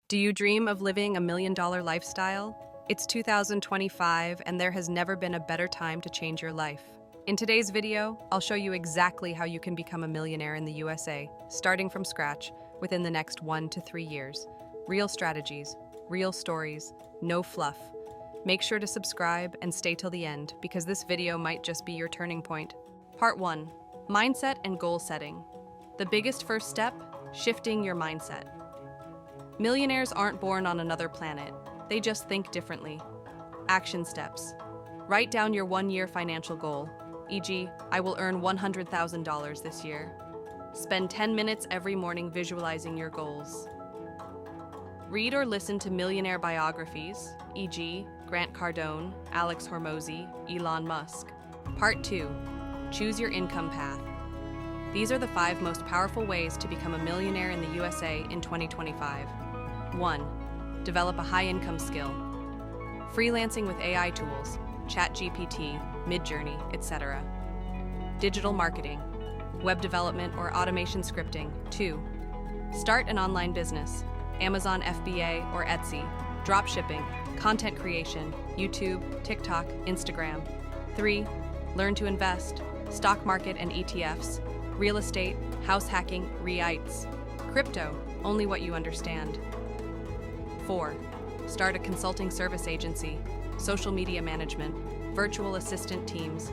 Do you dream of living a $1 million lifestyle? It's 2025, and there has never been a better time to change your life. In today's video, I'll show you exactly how you can become a millionaire in the USA, starting from scratch, within the next 1 to 3 years. Real strategies, real stories, no fluff. Make sure to subscribe and stay till the end, because this video might just be your turning point. Part 1. Mindset and goal setting. The biggest first step, shifting your mindset. Millionaires aren't born on another planet. They just think differently. Action steps. Write down your 1-year financial goal, e.g., I will earn $100,000 this year. Spend 10 minutes every morning visualizing your goals. Read or listen to millionaire biographies, e.g., Grant Cardone, Alex Hormozi, Elon Musk. Part 2. Choose your income path. These are the 5 most powerful ways to become a millionaire in the USA in 2025. 1. Develop a high-income skill. Freelancing with AI tools, ChatGPT, Midjourney, etc. Digital marketing, web development or automation scripting. 2. Start an online business, Amazon FBA or Etsy, dropshipping, content creation, YouTube, TikTok, Instagram. 3. Learn to invest, stock market and ETFs, real estate, house hacking, REITs, crypto, only what you understand. 4. Start a consulting service agency, social media management, virtual assistant teams,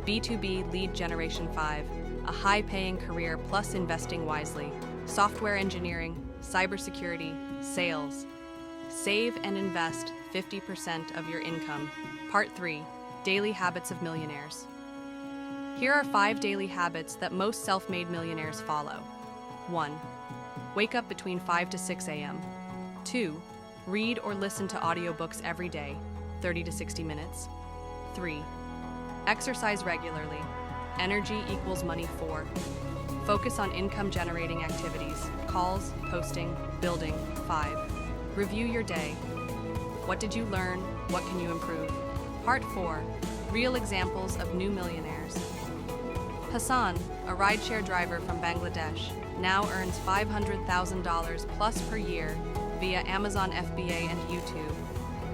B2B lead generation. 5. A high-paying career plus investing wisely, software engineering, cybersecurity, sales. Save and invest 50% of your income. Part 3. Daily habits of millionaires. Here are 5 daily habits that most self-made millionaires follow. 1. Wake up between 5 to 6 a.m. 2. Read or listen to audiobooks every day, 30 to 60 minutes. 3. Exercise regularly. Energy equals money. 4. Focus on income-generating activities, calls, posting, building. 5. Review your day. What did you learn? What can you improve? Part 4. Real examples of new millionaires. Hassan, a rideshare driver from Bangladesh, now earns $500,000 plus per year via Amazon FBA and YouTube.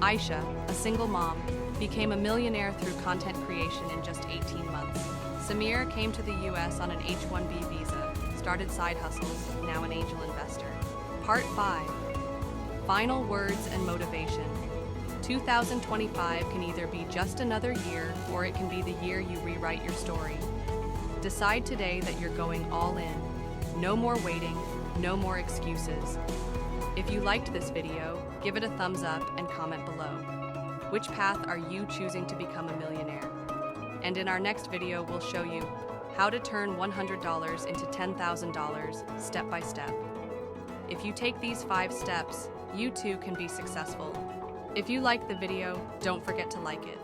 Aisha, a single mom, became a millionaire through content creation in just 18 months. Samir came to the US on an H-1B visa, started side hustles, now an angel investor. Part 5. Final words and motivation. 2025 can either be just another year, or it can be the year you rewrite your story. Decide today that you're going all in. No more waiting, no more excuses. If you liked this video, give it a thumbs up and comment below. Which path are you choosing to become a millionaire? And in our next video, we'll show you how to turn $100 into $10,000 step by step. If you take these 5 steps, you too can be successful. If you liked the video, don't forget to like it.